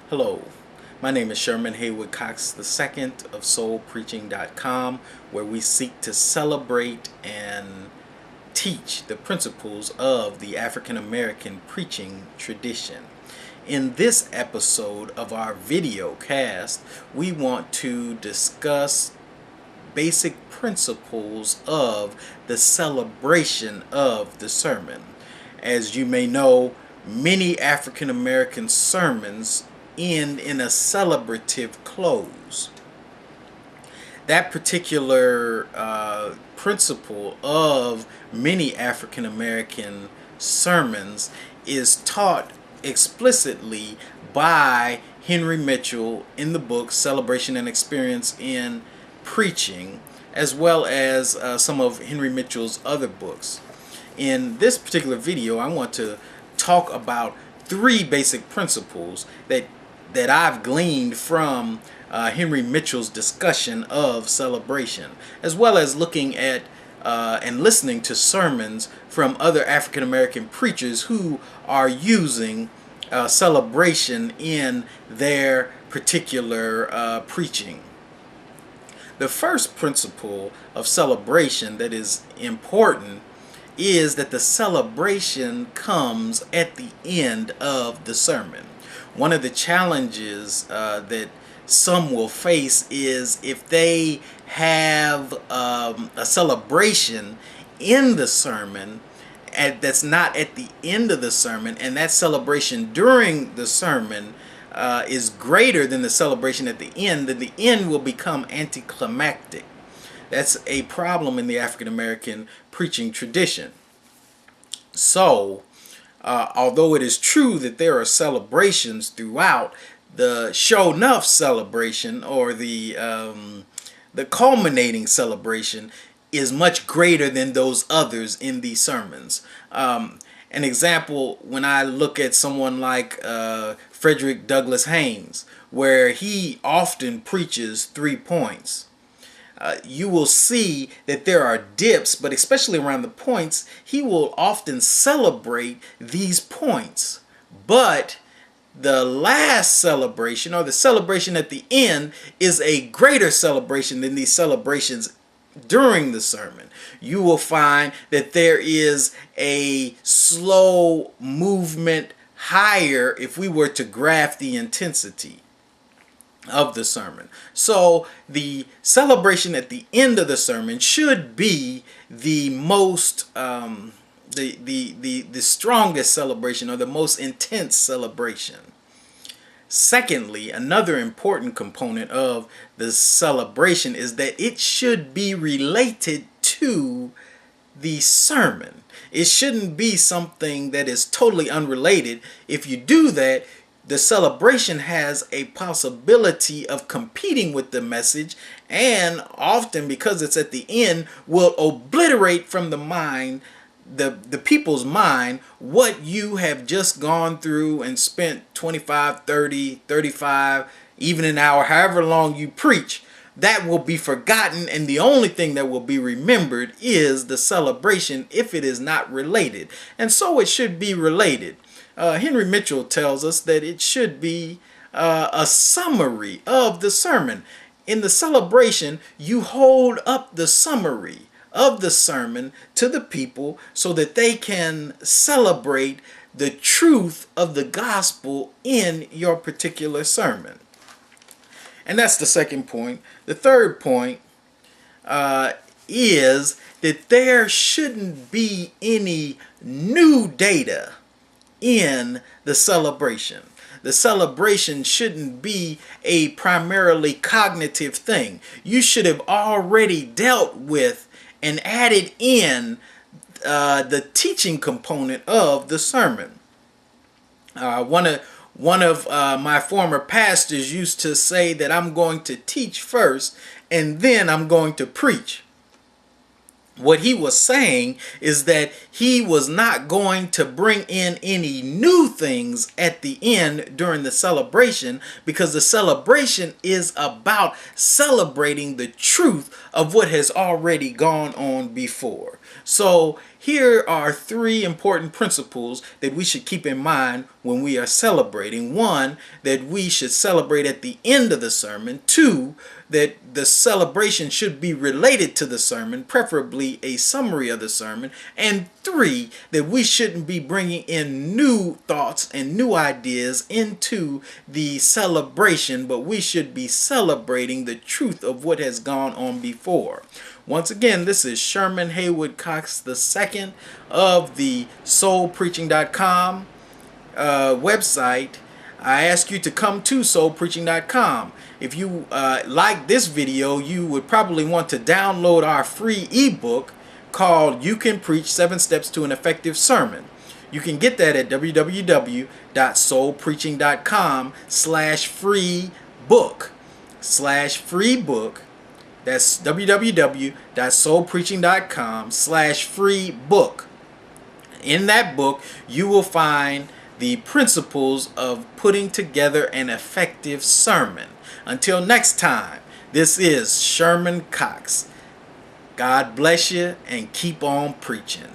Hello, my name is Sherman Haywood Cox II of soulpreaching.com, where we seek to celebrate and teach the principles of the African American preaching tradition. In this episode of our video cast, we want to discuss basic principles of the celebration of the sermon. As you may know, many African American sermons end in a celebrative close. That particular principle of many African American sermons is taught explicitly by Henry Mitchell in the book Celebration and Experience in Preaching, as well as some of Henry Mitchell's other books. In this particular video, I want to talk about three basic principles that I've gleaned from Henry Mitchell's discussion of celebration, as well as looking at and listening to sermons from other African American preachers who are using celebration in their particular preaching. The first principle of celebration that is important is that the celebration comes at the end of the sermon. One of the challenges that some will face is if they have a celebration in the sermon that's not at the end of the sermon, and that celebration during the sermon is greater than the celebration at the end, then the end will become anticlimactic. That's a problem in the African American preaching tradition. So, although it is true that there are celebrations throughout, the show enough celebration, or the culminating celebration, is much greater than those others in these sermons. An example, when I look at someone like Frederick Douglass Haynes, where he often preaches 3 points. You will see that there are dips, but especially around the points, he will often celebrate these points. But the last celebration, or the celebration at the end, is a greater celebration than these celebrations during the sermon. You will find that there is a slow movement higher if we were to graph the intensity of the sermon. So the celebration at the end of the sermon should be the most the strongest celebration, or the most intense celebration. Secondly, another important component of the celebration is that it should be related to the sermon. It shouldn't be something that is totally unrelated. If you do that, the celebration has a possibility of competing with the message, and often, because it's at the end, will obliterate from the mind, the people's mind, what you have just gone through and spent 25, 30, 35, even an hour, however long you preach. That will be forgotten, and the only thing that will be remembered is the celebration, if it is not related. And so it should be related. Henry Mitchell tells us that it should be a summary of the sermon. In the celebration, you hold up the summary of the sermon to the people so that they can celebrate the truth of the gospel in your particular sermon. And that's the second point. The third point is that there shouldn't be any new data in the celebration. The celebration shouldn't be a primarily cognitive thing. You should have already dealt with and added in the teaching component of the sermon. One of my former pastors used to say that I'm going to teach first and then I'm going to preach. What he was saying is that he was not going to bring in any new things at the end during the celebration, because the celebration is about celebrating the truth of what has already gone on before. So here are three important principles that we should keep in mind when we are celebrating. One, that we should celebrate at the end of the sermon. Two, that the celebration should be related to the sermon, preferably a summary of the sermon. And three, that we shouldn't be bringing in new thoughts and new ideas into the celebration, but we should be celebrating the truth of what has gone on before. Once again, this is Sherman Haywood Cox II of the soulpreaching.com website. I ask you to come to soulpreaching.com. If you like this video, you would probably want to download our free ebook called You Can Preach 7 Steps to an Effective Sermon. You can get that at www.soulpreaching.com/free book. That's www.soulpreaching.com/free book. In that book, you will find the principles of putting together an effective sermon. Until next time, this is Sherman Cox. God bless you and keep on preaching.